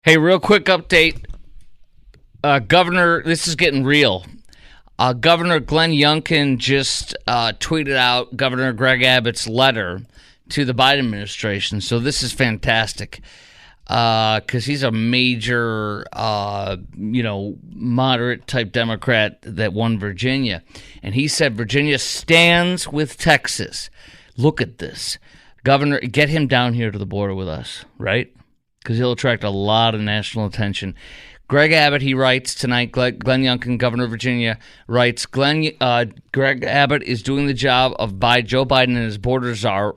Hey, real quick update. Governor, this is getting real. Governor Glenn Youngkin just tweeted out Governor Greg Abbott's letter to the Biden administration. So this is fantastic because he's a major, moderate type Democrat that won Virginia. And he said Virginia stands with Texas. Look at this. Governor, get him down here to the border with us, right? Because he'll attract a lot of national attention. Greg Abbott, he writes tonight, Glenn Youngkin, governor of Virginia, writes, Greg Abbott is doing the job of Joe Biden and his border czar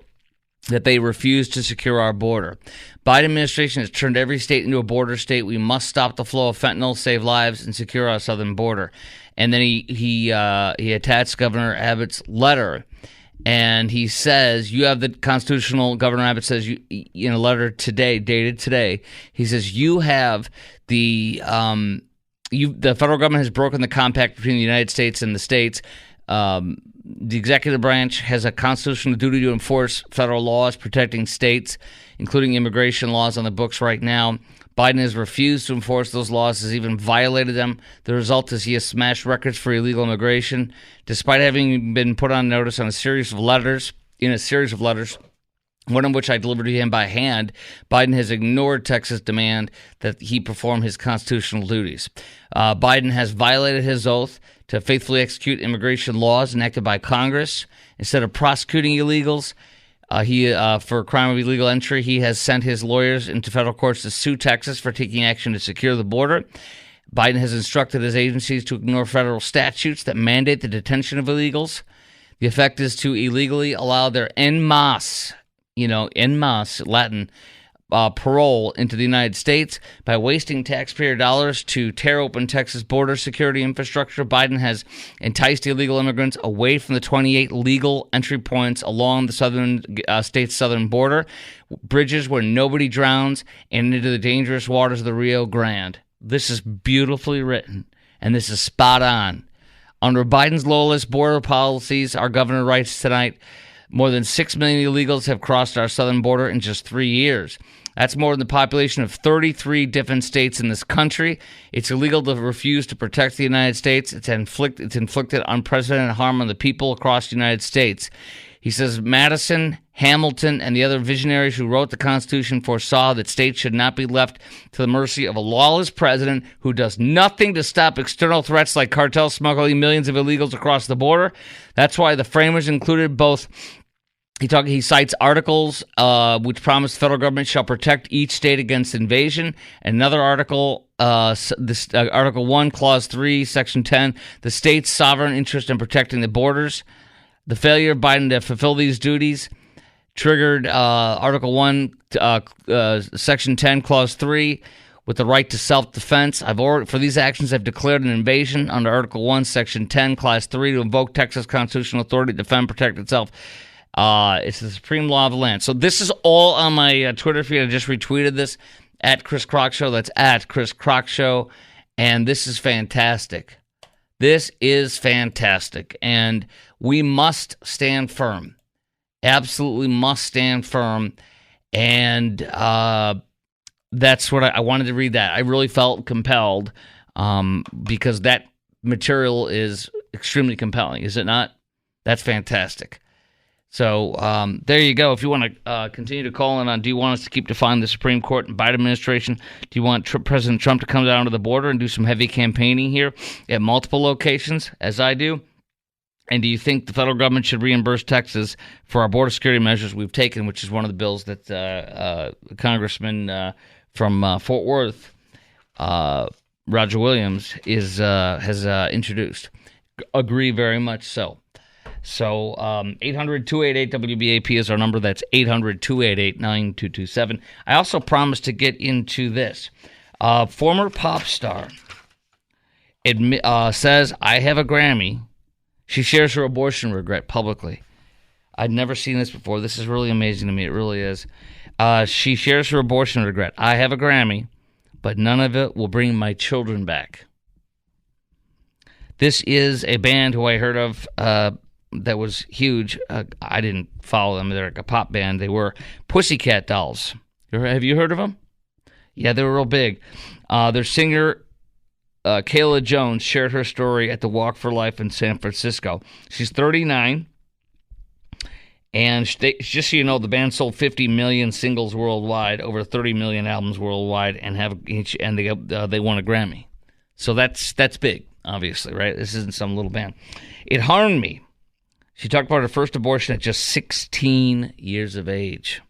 that they refuse to secure our border. Biden administration has turned every state into a border state. We must stop the flow of fentanyl, save lives, and secure our southern border. And then he attached Governor Abbott's letter. And he says, you have the constitutional, Governor Abbott says, in a letter today, dated today, he says, you have the federal government has broken the compact between the United States and the states. The executive branch has a constitutional duty to enforce federal laws protecting states, including immigration laws on the books right now. Biden has refused to enforce those laws, has even violated them. The result is he has smashed records for illegal immigration, despite having been put on notice in a series of letters, one of which I delivered to him by hand. Biden has ignored Texas' demand that he perform his constitutional duties. Biden has violated his oath to faithfully execute immigration laws enacted by Congress. Instead of prosecuting illegals, for a crime of illegal entry, he has sent his lawyers into federal courts to sue Texas for taking action to secure the border. Biden has instructed his agencies to ignore federal statutes that mandate the detention of illegals. The effect is to illegally allow their en masse, Latin, parole into the United States. By wasting taxpayer dollars to tear open Texas border security infrastructure, Biden has enticed illegal immigrants away from the 28 legal entry points along the state's southern border, bridges where nobody drowns, and into the dangerous waters of the Rio Grande. This is beautifully written, and this is spot on. Under Biden's lawless border policies, our governor writes tonight, more than 6 million illegals have crossed our southern border in just 3 years. That's more than the population of 33 different states in this country. It's illegal to refuse to protect the United States. It's inflicted unprecedented harm on the people across the United States. He says Madison, Hamilton, and the other visionaries who wrote the Constitution foresaw that states should not be left to the mercy of a lawless president who does nothing to stop external threats like cartel smuggling millions of illegals across the border. That's why the framers included both. He cites articles which promise the federal government shall protect each state against invasion. Another article, Article 1, Clause 3, Section 10, the state's sovereign interest in protecting the borders. The failure of Biden to fulfill these duties triggered Article 1, Section 10, Clause 3, with the right to self-defense. For these actions, I've declared an invasion under Article 1, Section 10, Clause 3 to invoke Texas constitutional authority to defend and protect itself. It's the supreme law of the land. So this is all on my Twitter feed. I just retweeted this at Chris Crock Show. That's at Chris Crock Show. And this is fantastic. This is fantastic. And we must stand firm. Absolutely must stand firm. And that's what I wanted to read that. I really felt compelled because that material is extremely compelling, is it not? That's fantastic. So there you go. If you want to continue to call in on, do you want us to keep defying the Supreme Court and Biden administration? Do you want President Trump to come down to the border and do some heavy campaigning here at multiple locations, as I do? And do you think the federal government should reimburse Texas for our border security measures we've taken, which is one of the bills that Congressman from Fort Worth, Roger Williams, has introduced? Agree very much so. So 800-288-WBAP is our number. That's 800-288-9227. I also promised to get into this. Former pop star says, I have a Grammy. She shares her abortion regret publicly. I'd never seen this before. This is really amazing to me. It really is. She shares her abortion regret. I have a Grammy, but none of it will bring my children back. This is a band who I heard of that was huge. I didn't follow them. They're like a pop band. They were Pussycat Dolls. Have you heard of them? Yeah, they were real big. Their singer, Kayla Jones, shared her story at the Walk for Life in San Francisco. She's 39, and just so you know, the band sold 50 million singles worldwide, over 30 million albums worldwide, and they won a Grammy. So that's big, obviously, right? This isn't some little band. It harmed me. She talked about her first abortion at just 16 years of age.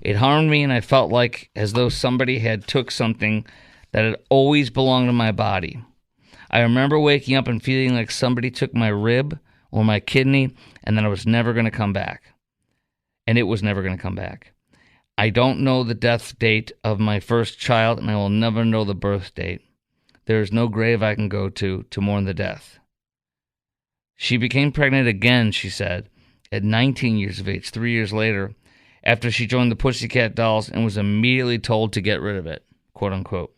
It harmed me, and I felt like as though somebody had took something that had always belonged to my body. I remember waking up and feeling like somebody took my rib or my kidney, and then it was never going to come back. And it was never going to come back. I don't know the death date of my first child, and I will never know the birth date. There is no grave I can go to mourn the death. She became pregnant again, she said, at 19 years of age, 3 years later, after she joined the Pussycat Dolls and was immediately told to get rid of it, quote unquote.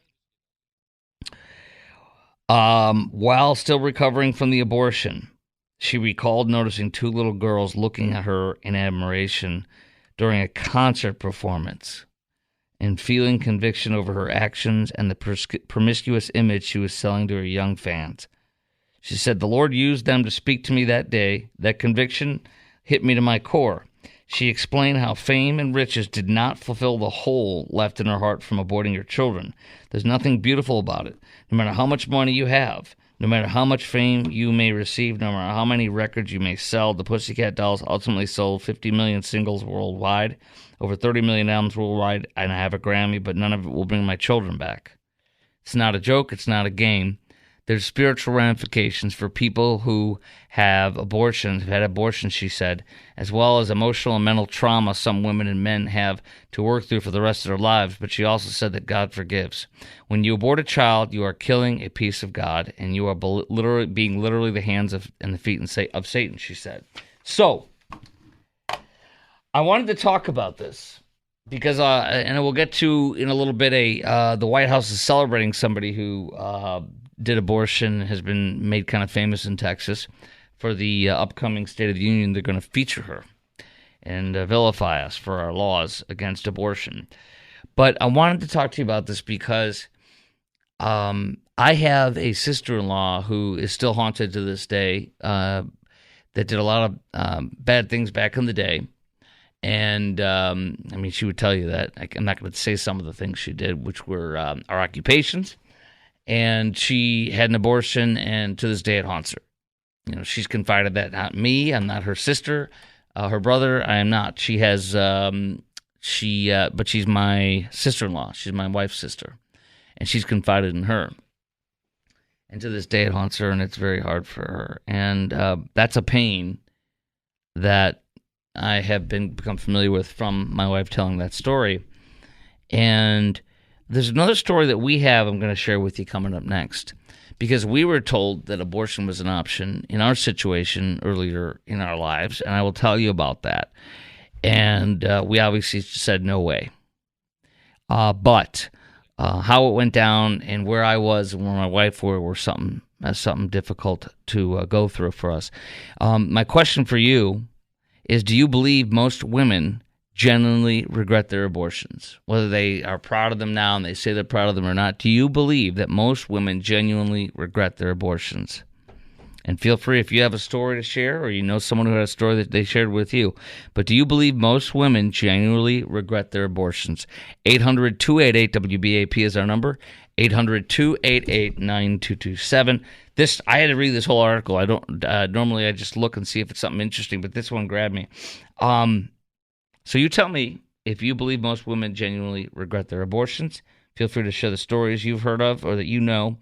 While still recovering from the abortion, she recalled noticing two little girls looking at her in admiration during a concert performance and feeling conviction over her actions and the promiscuous image she was selling to her young fans. She said, "The Lord used them to speak to me that day. That conviction hit me to my core." She explained how fame and riches did not fulfill the hole left in her heart from aborting her children. There's nothing beautiful about it. No matter how much money you have, no matter how much fame you may receive, no matter how many records you may sell, the Pussycat Dolls ultimately sold 50 million singles worldwide, over 30 million albums worldwide, and I have a Grammy, but none of it will bring my children back. It's not a joke. It's not a game. There's spiritual ramifications for people who have abortions, have had abortions, she said, as well as emotional and mental trauma some women and men have to work through for the rest of their lives. But she also said that God forgives. When you abort a child, you are killing a piece of God, and you are literally the hands and the feet of Satan, she said. So, I wanted to talk about this because, and we'll get to in a little bit, the White House is celebrating somebody who did abortion, has been made kind of famous in Texas. For the upcoming State of the Union, they're going to feature her and vilify us for our laws against abortion. But I wanted to talk to you about this because I have a sister-in-law who is still haunted to this day that did a lot of bad things back in the day. And, I mean, she would tell you that. I'm not going to say some of the things she did, which were our occupations. And she had an abortion, and to this day it haunts her. You know, she's confided that, not me, I'm not her sister, her brother, I am not. She has, but she's my sister-in-law. She's my wife's sister, and she's confided in her. And to this day it haunts her, and it's very hard for her. And that's a pain that I have become familiar with from my wife telling that story. And there's another story that we have I'm going to share with you coming up next, because we were told that abortion was an option in our situation earlier in our lives, and I will tell you about that. And we obviously said no way. But how it went down and where I was and where my wife were something difficult to go through for us. My question for you is, do you believe most women genuinely regret their abortions? Whether they are proud of them now and they say they're proud of them or not, do you believe that most women genuinely regret their abortions? And feel free, if you have a story to share or you know someone who had a story that they shared with you. But do you believe most women genuinely regret their abortions? 800-288-WBAP is our number. 800-288-9227. I had to read this whole article. I don't normally I just look and see if it's something interesting, but this one grabbed me. So you tell me if you believe most women genuinely regret their abortions. Feel free to share the stories you've heard of or that you know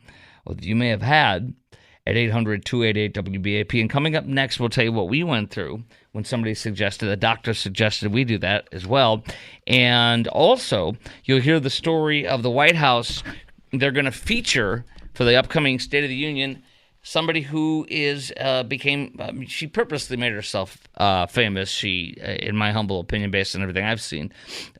or that you may have had at 800-288-WBAP. And coming up next, we'll tell you what we went through when somebody suggested, a doctor suggested we do that as well. And also, you'll hear the story of the White House. They're going to feature for the upcoming State of the Union somebody who she purposely made herself famous. She, in my humble opinion, based on everything I've seen,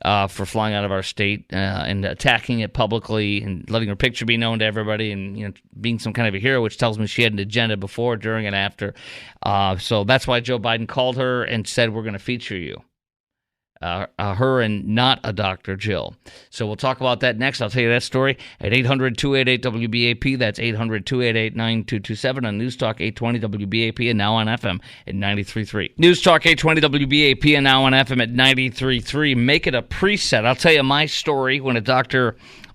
for flying out of our state and attacking it publicly and letting her picture be known to everybody, and being some kind of a hero, which tells me she had an agenda before, during, and after. So that's why Joe Biden called her and said, "We're going to feature you." Her and not a Dr. Jill. So we'll talk about that next. I'll tell you that story at 800-288-WBAP. That's 800-288-9227 on News Talk 820 WBAP and now on FM at 93.3. News Talk 820 WBAP and now on FM at 93.3. Make it a preset. I'll tell you my story when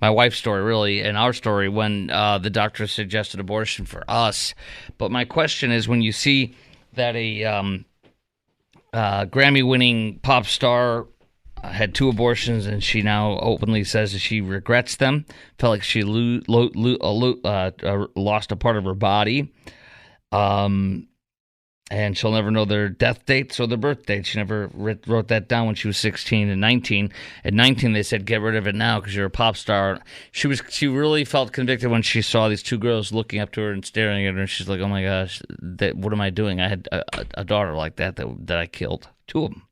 my wife's story really, and our story when the doctor suggested abortion for us. But my question is, when you see that a Grammy-winning pop star had 2 abortions, and she now openly says that she regrets them. Felt like she lost a part of her body, and she'll never know their death dates or their birth dates. She never wrote that down when she was 16 and 19. At 19, they said, "Get rid of it now because you're a pop star." She really felt convicted when she saw these 2 girls looking up to her and staring at her, and she's like, "Oh my gosh, what am I doing? I had a daughter like that I killed, 2 of them."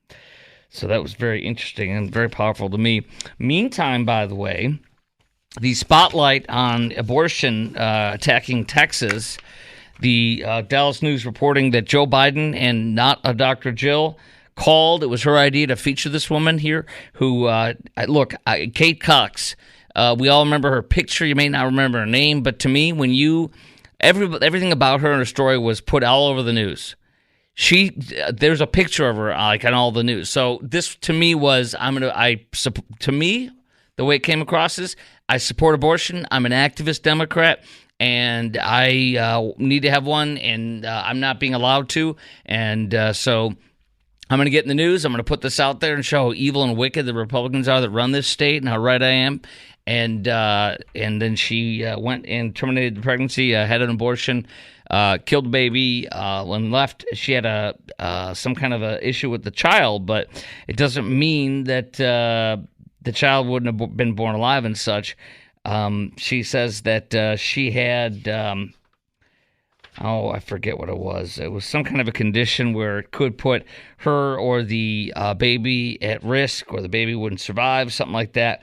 So that was very interesting and very powerful to me. Meantime, by the way, the spotlight on abortion attacking Texas. The Dallas News reporting that Joe Biden and not a Dr. Jill called. It was her idea to feature this woman here who, Kate Cox. We all remember her picture. You may not remember her name, but to me, when everything about her and her story was put all over the news. There's a picture of her like on all the news. So this to me was, to me, the way it came across is, I support abortion. I'm an activist Democrat. And I need to have one, and I'm not being allowed to. And so I'm going to get in the news. I'm going to put this out there and show how evil and wicked the Republicans are that run this state and how right I am. And then she went and terminated the pregnancy, had an abortion, killed the baby, when left. She had some kind of a issue with the child, but it doesn't mean that the child wouldn't have been born alive and such. She says that she had, I forget what it was. It was some kind of a condition where it could put her or the baby at risk, or the baby wouldn't survive, something like that.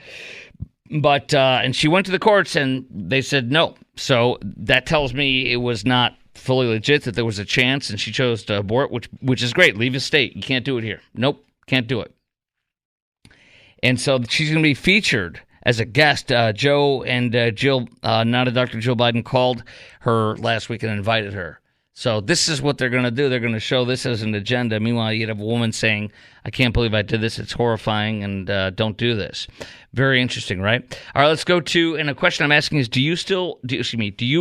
But and she went to the courts, and they said no. So that tells me it was not fully legit, that there was a chance, and she chose to abort, which is great. Leave the state. You can't do it here. Nope, can't do it. And so she's going to be featured as a guest. Joe and Jill, not a Dr. Jill Biden, called her last week and invited her. So this is what they're going to do. They're going to show this as an agenda. Meanwhile, you'd have a woman saying, "I can't believe I did this. It's horrifying, and don't do this." Very interesting, right? All right, let's go to, and a question I'm asking is, do you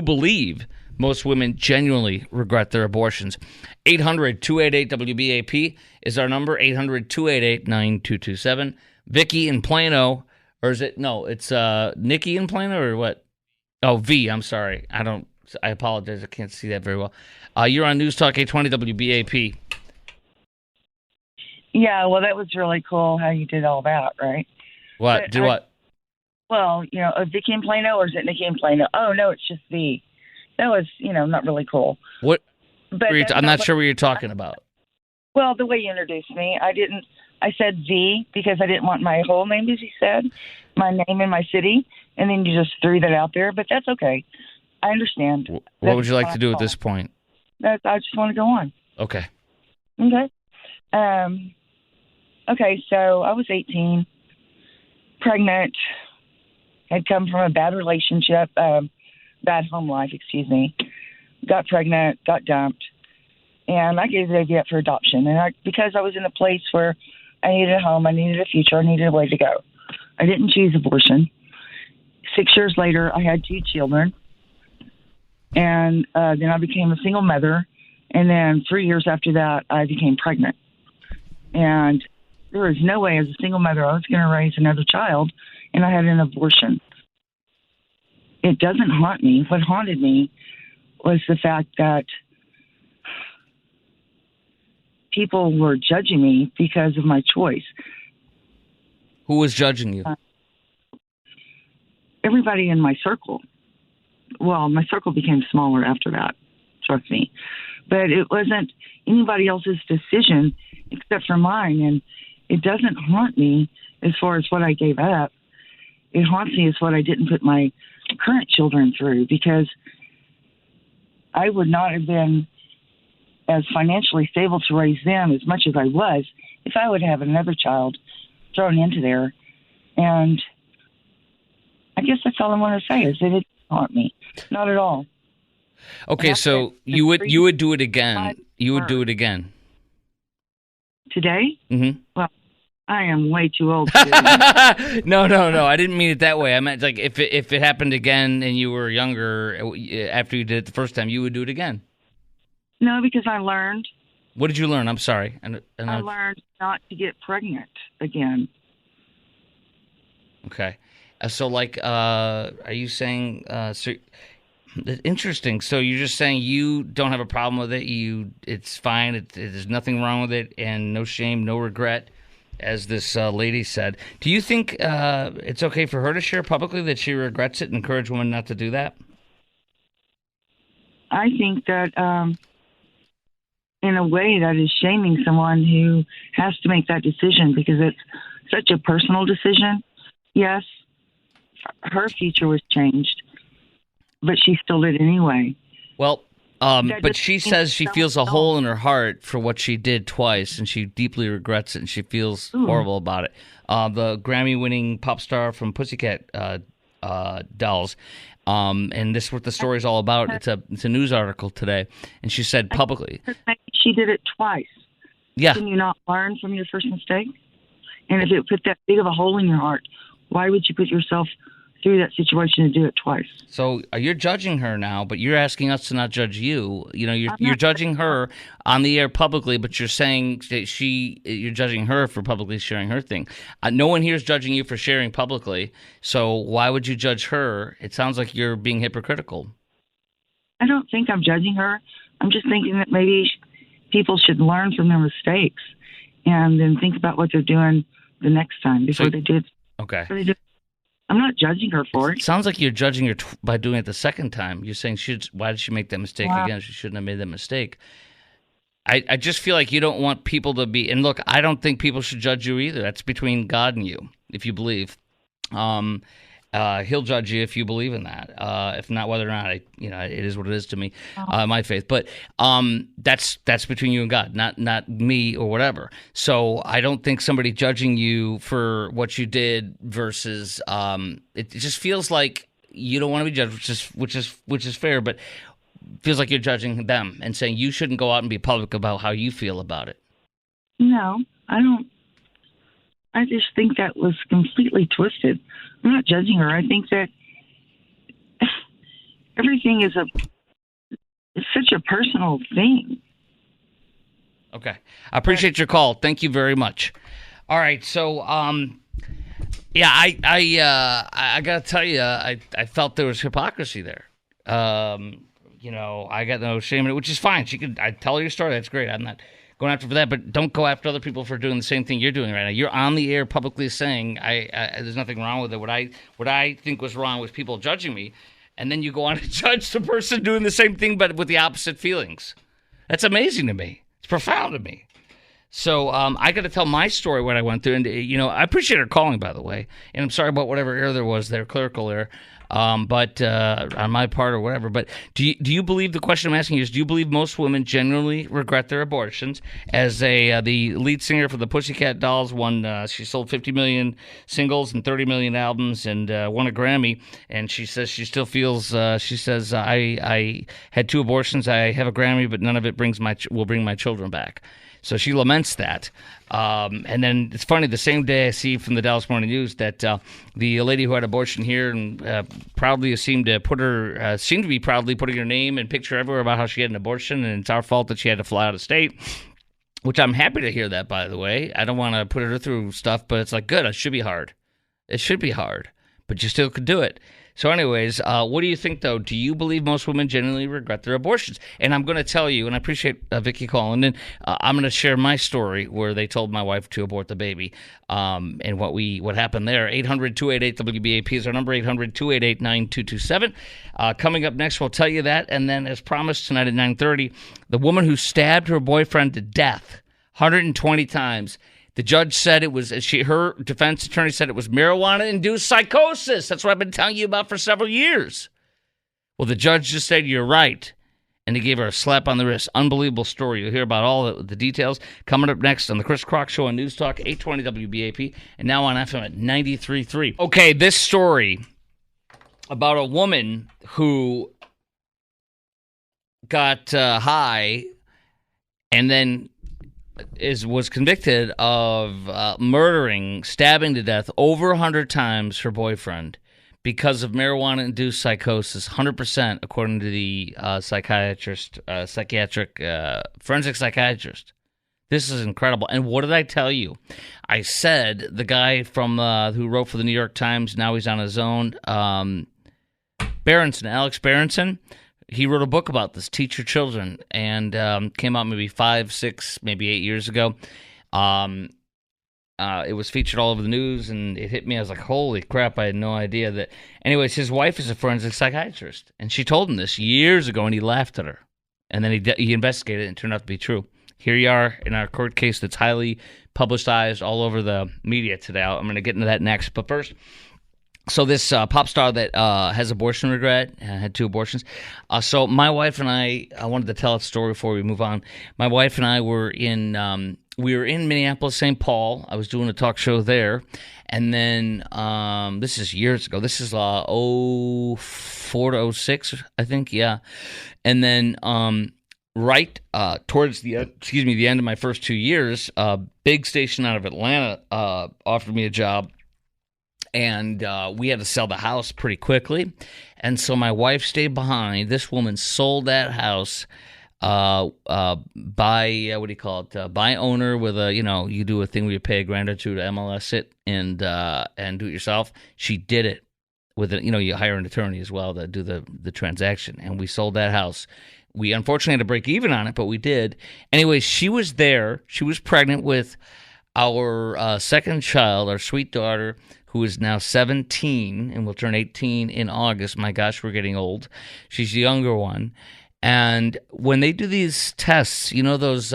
believe most women genuinely regret their abortions? 800-288-WBAP is our number, 800-288-9227. Vicky in Plano. Or is it? No, it's Nikki in Plano, or what? Oh, V. I'm sorry. I apologize. I can't see that very well. You're on News Talk 820 WBAP. Yeah, well, that was really cool how you did all that, right? What? What? Well, Vicky in Plano, or is it Nikki in Plano? Oh, no, it's just V. That was, not really cool. What? But I'm not sure what you're talking about. Well, the way you introduced me, I said V because I didn't want my whole name, as you said, my name and my city, and then you just threw that out there. But that's okay. I understand. What would you like to do at this point? I just want to go on. Okay. Okay. Okay, so I was 18, pregnant, had come from a bad relationship, bad home life, got pregnant, got dumped, and I gave the baby up for adoption. And because I was in a place where I needed a home, I needed a future, I needed a way to go. I didn't choose abortion. 6 years later, I had 2 children, and then I became a single mother, and then 3 years after that, I became pregnant. And there was no way as a single mother I was going to raise another child, and I had an abortion. It doesn't haunt me. What haunted me was the fact that people were judging me because of my choice. Who was judging you? Everybody in my circle. Well, my circle became smaller after that, trust me. But it wasn't anybody else's decision except for mine. And it doesn't haunt me as far as what I gave up. It haunts me as what I didn't put my current children through, because I would not have been as financially stable to raise them as much as I was if I would have another child thrown into there. And I guess that's all I want to say is that it didn't haunt me. Not at all. Okay, so you would do it again. You would do it again. Today? Mm-hmm. Well, I am way too old to do it. No. I didn't mean it that way. I meant like if it happened again and you were younger after you did it the first time, you would do it again. No, because I learned. What did you learn? I'm sorry. I learned not to get pregnant again. Okay. So, like, are you saying? Interesting. So you're just saying you don't have a problem with it. It's fine. There's nothing wrong with it, and no shame, no regret, as this lady said. Do you think it's okay for her to share publicly that she regrets it and encourage women not to do that? I think that, in a way, that is shaming someone who has to make that decision because it's such a personal decision. Yes, her future was changed, but she still did anyway. Well, but she says she feels a hole in her heart for what she did twice, and she deeply regrets it, and she feels horrible about it. The Grammy-winning pop star from Pussycat Dolls, and this is what the story's all about. It's a news article today, and she said publicly. She did it twice. Yeah. Can you not learn from your first mistake? And if it put that big of a hole in your heart, why would you put yourself through that situation to do it twice? So you're judging her now, but you're asking us to not judge you. You know, you're judging her on the air publicly, but you're saying that you're judging her for publicly sharing her thing. No one here is judging you for sharing publicly, so why would you judge her? It sounds like you're being hypocritical. I don't think I'm judging her. I'm just thinking that maybe people should learn from their mistakes and then think about what they're doing the next time before they do it. Okay. I'm not judging her for it. Sounds like you're judging her by doing it the second time. You're saying, why did she make that mistake again? She shouldn't have made that mistake. I just feel like you don't want people to be – and look, I don't think people should judge you either. That's between God and you, if you believe. He'll judge you if you believe in that. If not, whether or not it is what it is to me, my faith. But that's between you and God, not me or whatever. So I don't think somebody judging you for what you did versus it just feels like you don't want to be judged, which is fair, but feels like you're judging them and saying you shouldn't go out and be public about how you feel about it. No, I don't. I just think that was completely twisted. I'm not judging her. I think that everything is it's such a personal thing. Okay. I appreciate your call. Thank you very much. All right. So, yeah, I got to tell you, I felt there was hypocrisy there. I got no shame in it, which is fine. I tell her your story. That's great. I'm not going after for that, but don't go after other people for doing the same thing you're doing right now. You're on the air publicly saying there's nothing wrong with it. What I think was wrong was people judging me, and then you go on to judge the person doing the same thing but with the opposite feelings. That's amazing to me. It's profound to me. So I got to tell my story, what I went through, and I appreciate her calling, by the way, and I'm sorry about whatever error there was there, clerical error. But on my part or whatever. But do you believe, the question I'm asking you is, do you believe most women genuinely regret their abortions? As the lead singer for the Pussycat Dolls she sold 50 million singles and 30 million albums and won a Grammy. And she says she still feels, I had 2 abortions, I have a Grammy, but none of it will bring my children back. So she laments that. And then it's funny, the same day I see from the Dallas Morning News that the lady who had abortion here and proudly seemed to be proudly putting her name and picture everywhere about how she had an abortion, and it's our fault that she had to fly out of state, which I'm happy to hear that, by the way. I don't want to put her through stuff, but it's like, good, it should be hard. It should be hard, but you still could do it. So anyways, what do you think, though? Do you believe most women genuinely regret their abortions? And I'm going to tell you, and I appreciate Vicky calling in, I'm going to share my story where they told my wife to abort the baby and what happened there. 800-288-WBAP is our number, 800-288-9227. Coming up next, we'll tell you that. And then, as promised, tonight at 9:30, the woman who stabbed her boyfriend to death 120 times. The judge said it was, her defense attorney said it was marijuana-induced psychosis. That's what I've been telling you about for several years. Well, the judge just said, you're right. and he gave her a slap on the wrist. Unbelievable story. You'll hear about all the details coming up next on the Chris Crock Show on News Talk 820 WBAP and now on FM at 93.3. Okay, this story about a woman who got high and then was convicted of stabbing to death over 100 times her boyfriend because of marijuana-induced psychosis, 100%, according to the forensic psychiatrist. This is incredible. And what did I tell you? I said the guy from who wrote for the New York Times, now he's on his own, Alex Berenson, he wrote a book about this, Teach Your Children, and came out maybe 5, 6, maybe 8 years ago. It was featured all over the news, and it hit me. I was like, holy crap, I had no idea that. Anyways, his wife is a forensic psychiatrist, and she told him this years ago, and he laughed at her. And then he investigated it, and it turned out to be true. Here you are in our court case that's highly publicized all over the media today. I'm going to get into that next. But first, so this pop star that has abortion regret, had 2 abortions. So my wife and I wanted to tell a story before we move on. My wife and I were in Minneapolis, St. Paul. I was doing a talk show there. And then this is years ago. This is 04 to 06, I think. Yeah. And then right towards the end of my first 2 years, a big station out of Atlanta offered me a job. And we had to sell the house pretty quickly. And so my wife stayed behind. This woman sold that house by owner with a, you do a thing where you pay $1,000 or $2 to MLS it and do it yourself. She did it with you hire an attorney as well to do the transaction. And we sold that house. We unfortunately had to break even on it, but we did. Anyway, she was there. She was pregnant with our second child, our sweet daughter, who is now 17 and will turn 18 in August. My gosh, we're getting old. She's the younger one. And when they do these tests, those,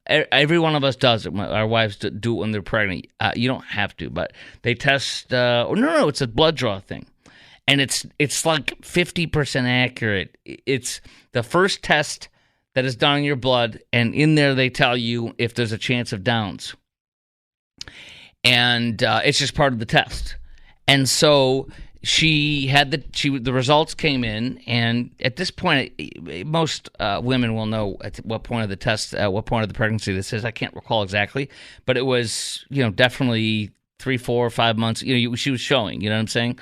every one of us does it. Our wives do it when they're pregnant. You don't have to, but they test, no, it's a blood draw thing. And it's like 50% accurate. It's the first test that is done in your blood, and in there they tell you if there's a chance of Downs. And it's just part of the test. And so the results came in, and at this point, most women will know at what point of the test, what point of the pregnancy this is. I can't recall exactly, but it was, definitely 3, 4, 5 months. She was showing. You know what I'm saying?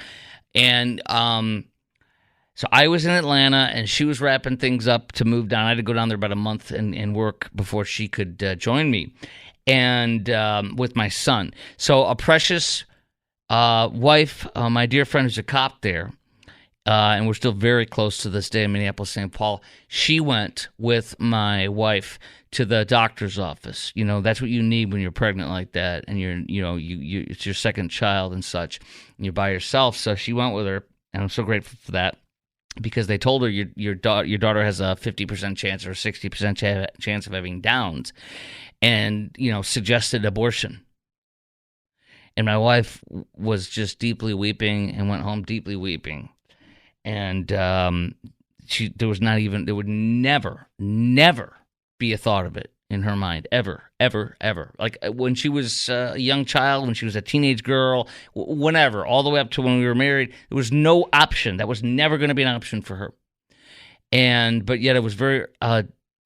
And so I was in Atlanta, and she was wrapping things up to move down. I had to go down there about a month and work before she could join me. And with my son. So a precious wife, my dear friend who's a cop there, and we're still very close to this day in Minneapolis, St. Paul, she went with my wife to the doctor's office. That's what you need when you're pregnant like that, and it's your second child and such, and you're by yourself. So she went with her, and I'm so grateful for that, because they told her your daughter has a 50% chance or a 60% chance of having Downs. And, suggested abortion. And my wife was just deeply weeping and went home deeply weeping. And there would never be a thought of it in her mind, ever. Like when she was a young child, when she was a teenage girl, whenever, all the way up to when we were married, there was no option. That was never going to be an option for her. But yet it was very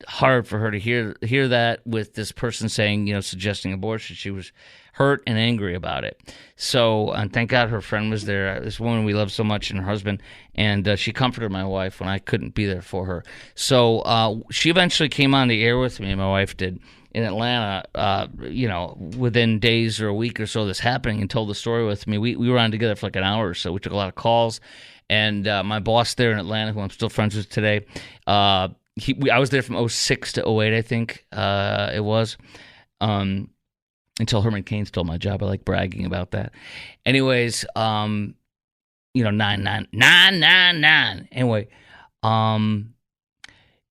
hard for her to hear that with this person saying, suggesting abortion. She was hurt and angry about it. So, and thank God her friend was there, this woman we love so much, and her husband, and she comforted my wife when I couldn't be there for her. So she eventually came on the air with me, my wife did, in Atlanta, within days or a week or so of this happening, and told the story with me. We were on together for like an hour or so. We took a lot of calls, and my boss there in Atlanta, who I'm still friends with today, I was there from 06 to 08, I think it was, until Herman Cain stole my job. I like bragging about that. Anyways, 999. Anyway, and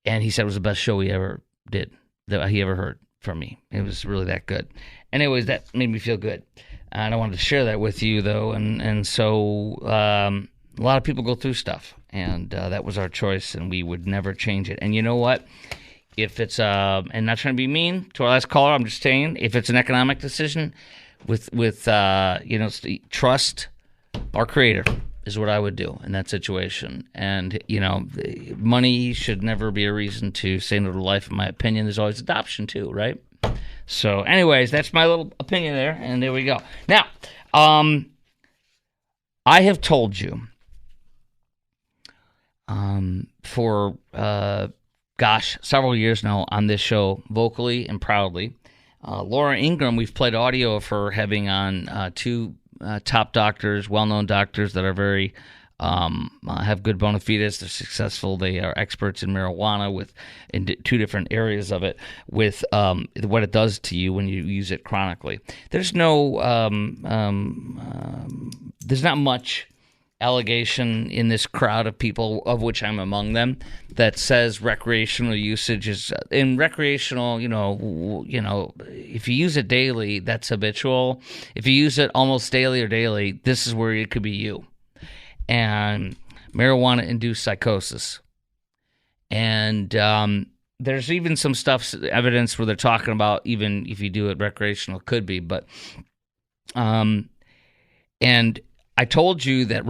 he said it was the best show he ever did, that he ever heard from me. It was really that good. Anyways, that made me feel good. And I wanted to share that with you, though. And so A lot of people go through stuff, and that was our choice, and we would never change it. And you know what? If it's and not trying to be mean to our last caller, I'm just saying, if it's an economic decision, with trust our Creator is what I would do in that situation. And money should never be a reason to say no to life. In my opinion, there's always adoption too, right? So, anyways, that's my little opinion there, and there we go. Now, I have told you for several years now on this show, vocally and proudly, Laura Ingraham, we've played audio of her having on two top doctors, well-known doctors that are very have good bona fides. They're successful. They are experts in marijuana in two different areas of it, with what it does to you when you use it chronically. There's not much allegation in this crowd of people, of which I'm among them, that says recreational usage is in recreational. If you use it daily, that's habitual. If you use it almost daily or daily, this is where it could be you. And marijuana-induced psychosis. And there's even some evidence where they're talking about, even if you do it recreational, could be. But and I told you that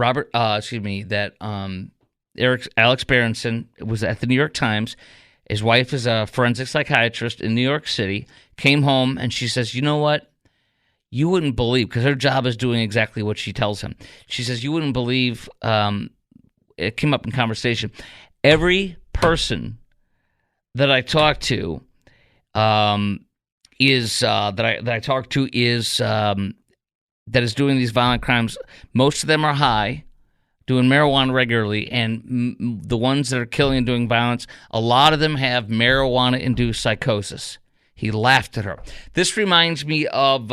Alex Berenson was at the New York Times. His wife is a forensic psychiatrist in New York City. Came home and she says, "You know what? You wouldn't believe," because her job is doing exactly what she tells him. She says, "You wouldn't believe." It came up in conversation. Every person that I talk to is that is doing these violent crimes. Most of them are high, doing marijuana regularly, and the ones that are killing and doing violence, a lot of them have marijuana-induced psychosis. He laughed at her. This reminds me of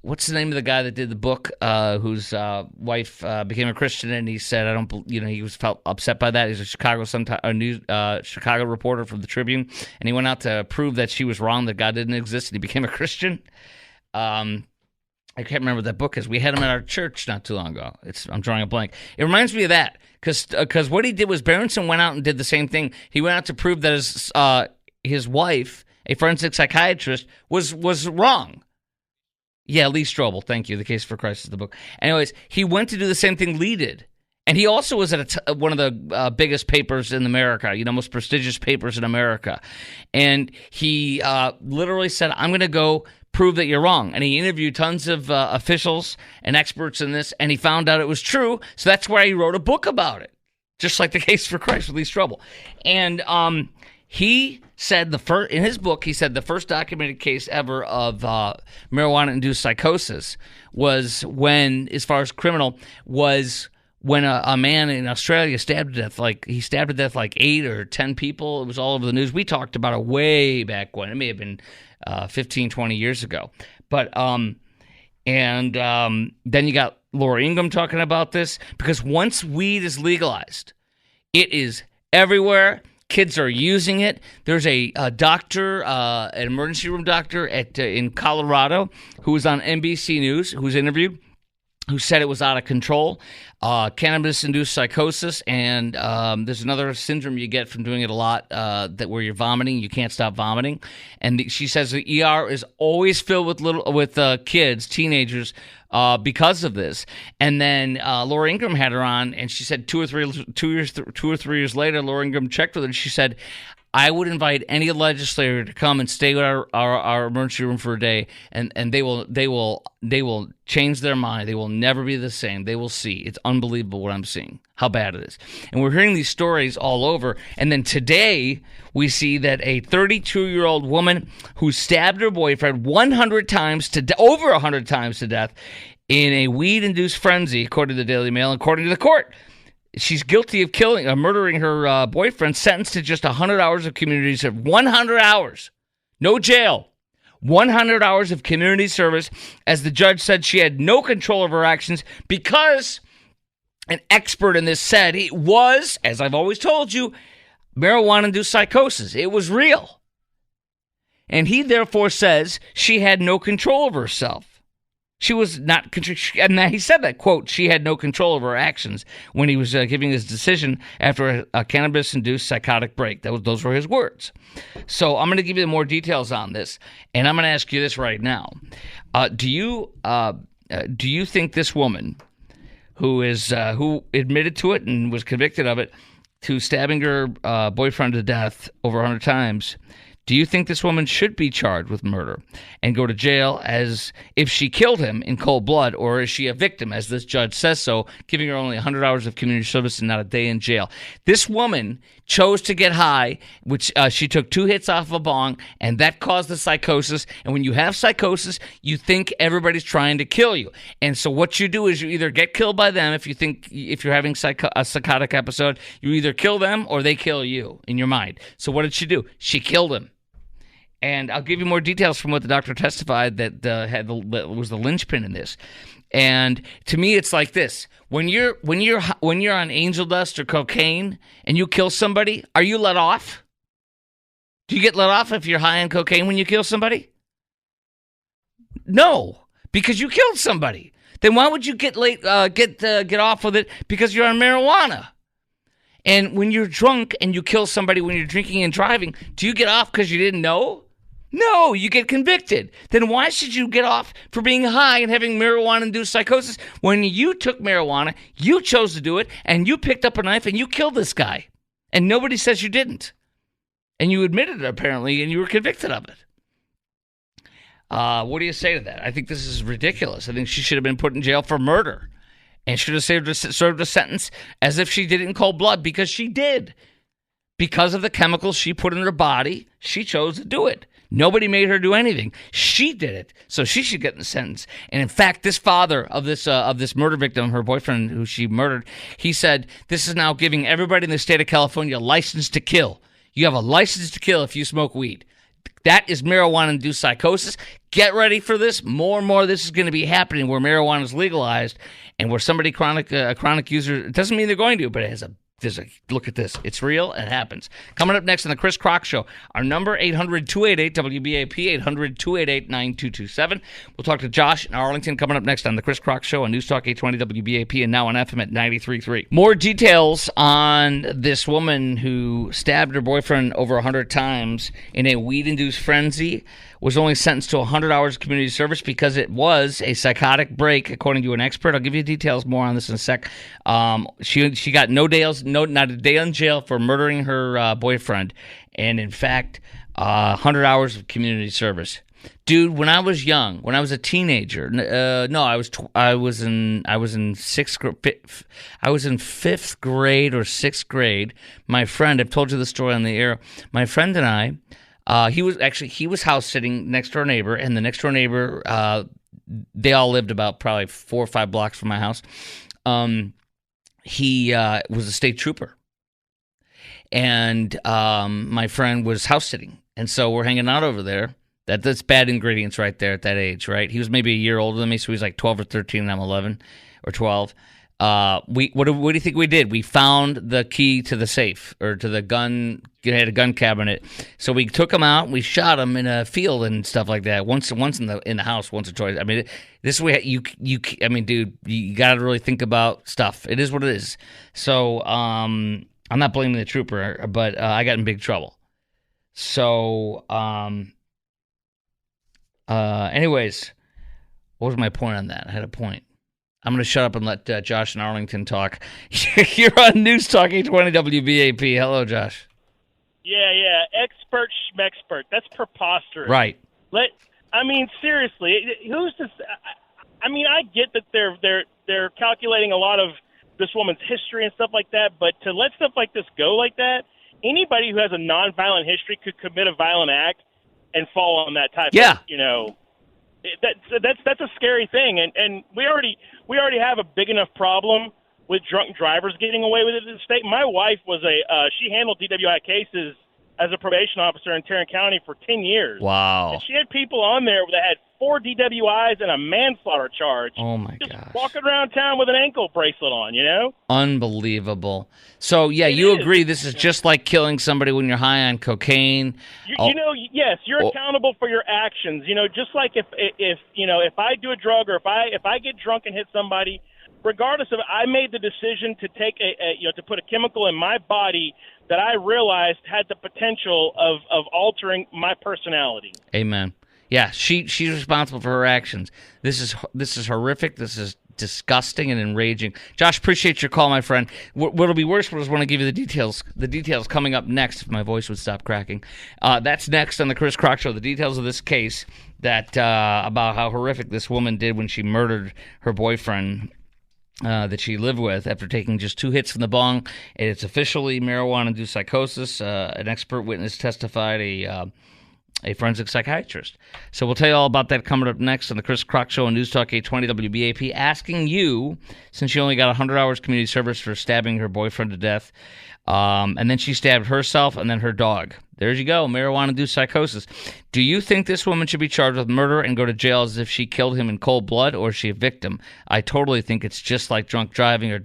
what's the name of the guy that did the book, whose wife became a Christian, and he said, he felt upset by that. He's a Chicago reporter from the Tribune, and he went out to prove that she was wrong, that God didn't exist, and he became a Christian. I can't remember what that book is. We had him at our church not too long ago. I'm drawing a blank. It reminds me of that, because what he did was Berenson went out and did the same thing. He went out to prove that his wife, a forensic psychiatrist, was wrong. Yeah, Lee Strobel. Thank you. The Case for Christ is the book. Anyways, he went to do the same thing Lee did. And he also was at one of the biggest papers in America, most prestigious papers in America. And he literally said, "I'm going to go prove that you're wrong." And he interviewed tons of officials and experts in this, and he found out it was true. So that's why he wrote a book about it, just like The Case for Christ with Lee Strobel. And he said in his book, he said the first documented case ever of marijuana-induced psychosis was when, as far as criminal, was when a man in Australia stabbed to death. He stabbed to death 8 or 10 people. It was all over the news. We talked about it way back when. It may have been 15, 20 years ago. But then you got Laura Ingraham talking about this, because once weed is legalized, it is everywhere. Kids are using it. There's a doctor, an emergency room doctor in Colorado, who was on NBC News, who was interviewed, who said it was out of control, cannabis-induced psychosis, and there's another syndrome you get from doing it a lot, where you're vomiting, you can't stop vomiting. And she says the ER is always filled with kids, teenagers, because of this. And then Laura Ingraham had her on, and she said 2 or 3 years later, Laura Ingraham checked with her, and she said, "I would invite any legislator to come and stay with our emergency room for a day, and they will change their mind. They will never be the same. They will see. It's unbelievable what I'm seeing, how bad it is." And we're hearing these stories all over. And then today we see that a 32-year-old woman who stabbed her boyfriend over 100 times to death in a weed-induced frenzy, according to the Daily Mail, according to the court. She's guilty of murdering her boyfriend, sentenced to just 100 hours of community service. 100 hours. No jail. 100 hours of community service, as the judge said she had no control of her actions because an expert in this said it was, as I've always told you, marijuana-induced psychosis. It was real. And he therefore says she had no control of herself. She was not, and he said that, quote, she had no control over her actions when he was giving his decision after a cannabis-induced psychotic break. Those were his words. So I'm going to give you more details on this, and I'm going to ask you this right now. Do you think this woman who admitted to it and was convicted of it, to stabbing her boyfriend to death over 100 times, do you think this woman should be charged with murder and go to jail as if she killed him in cold blood, or is she a victim, as this judge says so, giving her only 100 hours of community service and not a day in jail? This woman chose to get high, which she took 2 hits off a bong, and that caused the psychosis. And when you have psychosis, you think everybody's trying to kill you. And so what you do is you either get killed by them if you're having a psychotic episode, you either kill them or they kill you in your mind. So what did she do? She killed him. And I'll give you more details from what the doctor testified that was the linchpin in this. And to me, it's like this: when you're on angel dust or cocaine and you kill somebody, are you let off? Do you get let off if you're high on cocaine when you kill somebody? No, because you killed somebody. Then why would you get off with it? Because you're on marijuana. And when you're drunk and you kill somebody when you're drinking and driving, do you get off because you didn't know? No, you get convicted. Then why should you get off for being high and having marijuana-induced psychosis? When you took marijuana, you chose to do it, and you picked up a knife and you killed this guy. And nobody says you didn't. And you admitted it, apparently, and you were convicted of it. What do you say to that? I think this is ridiculous. I think she should have been put in jail for murder and should have served a sentence as if she did it in cold blood, because she did. Because of the chemicals she put in her body, she chose to do it. Nobody made her do anything. She did it, so she should get the sentence. And in fact, this father of this murder victim, her boyfriend who she murdered, he said, this is now giving everybody in the state of California a license to kill. You have a license to kill if you smoke weed. That is marijuana-induced psychosis. Get ready for this. More and more of this is going to be happening where marijuana is legalized, and where somebody a chronic user, it doesn't mean they're going to, but it has look at this. It's real. It happens. Coming up next on the Chris Crock Show, our number, 800-288-WBAP, 800-288-9227. We'll talk to Josh in Arlington coming up next on the Chris Crock Show on News Talk 820 WBAP and now on FM at 93.3. More details on this woman who stabbed her boyfriend over 100 times in a weed-induced frenzy, was only sentenced to 100 hours of community service because it was a psychotic break, according to an expert. I'll give you details more on this in a sec. She got not a day in jail for murdering her boyfriend, and in fact, 100 hours of community service. Dude, when I was young, when I was a teenager, I was in fifth grade or sixth grade. My friend, I've told you the story on the air. My friend and I. He was house sitting next to our neighbor, and the next door neighbor, they all lived about probably 4 or 5 blocks from my house. He was a state trooper, and my friend was house sitting, and so we're hanging out over there. That's bad ingredients right there at that age, right? He was maybe a year older than me, so he was like 12 or 13, and I'm 11 or 12. What do you think we did? We found the key to the safe, or to the gun. It had a gun cabinet, so we took him out. We shot him in a field and stuff like that. Once in the house, once or twice. I mean, this way I mean, dude, you got to really think about stuff. It is what it is. So I'm not blaming the trooper, but I got in big trouble. So anyways, what was my point on that? I had a point. I'm going to shut up and let Josh in Arlington talk. You're on News Talk 820 WBAP. Hello, Josh. Yeah. Expert schmexpert. That's preposterous. Right. Seriously, who's this? I get that they're calculating a lot of this woman's history and stuff like that, but to let stuff like this go like that, anybody who has a nonviolent history could commit a violent act and fall on that type of, that's a scary thing, and we already have a big enough problem with drunk drivers getting away with it in the state. My wife was she handled DWI cases as a probation officer in Tarrant County for 10 years. Wow. And she had people on there that had 4 DWIs and a manslaughter charge. Oh, my just gosh. walking around town with an ankle bracelet on, you know? Unbelievable. So, yeah, It you is. agree this is just like killing somebody when you're high on cocaine. You know, yes, you're accountable for your actions. You know, just like if I do a drug or if I get drunk and hit somebody, regardless of, I made the decision to take to put a chemical in my body that I realized had the potential of altering my personality. Amen. Yeah, she's responsible for her actions. This is horrific. This is disgusting and enraging. Josh, appreciate your call, my friend. What'll be worse was when I give you the details. The details coming up next, if my voice would stop cracking. That's next on the Chris Crock Show. The details of this case about how horrific this woman did when she murdered her boyfriend that she lived with after taking just 2 hits from the bong. It's officially marijuana-induced psychosis. An expert witness testified, a forensic psychiatrist. So we'll tell you all about that coming up next on the Chris Crock Show on News Talk 820 WBAP, asking you, since she only got 100 hours community service for stabbing her boyfriend to death, and then she stabbed herself and then her dog. There you go, marijuana-induced psychosis. Do you think this woman should be charged with murder and go to jail as if she killed him in cold blood, or is she a victim? I totally think it's just like drunk driving or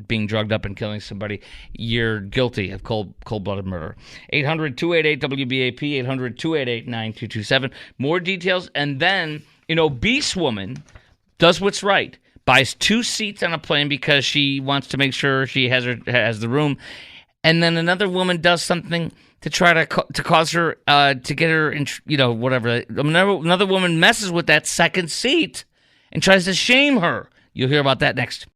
being drugged up and killing somebody. You're guilty of cold-blooded murder. 800-288-WBAP, 800-288-9227. More details, and then an obese woman does what's right. Buys 2 seats on a plane because she wants to make sure she has the room, and then another woman does something to try to cause her to get her in, whatever. Another woman messes with that second seat and tries to shame her. You'll hear about that next.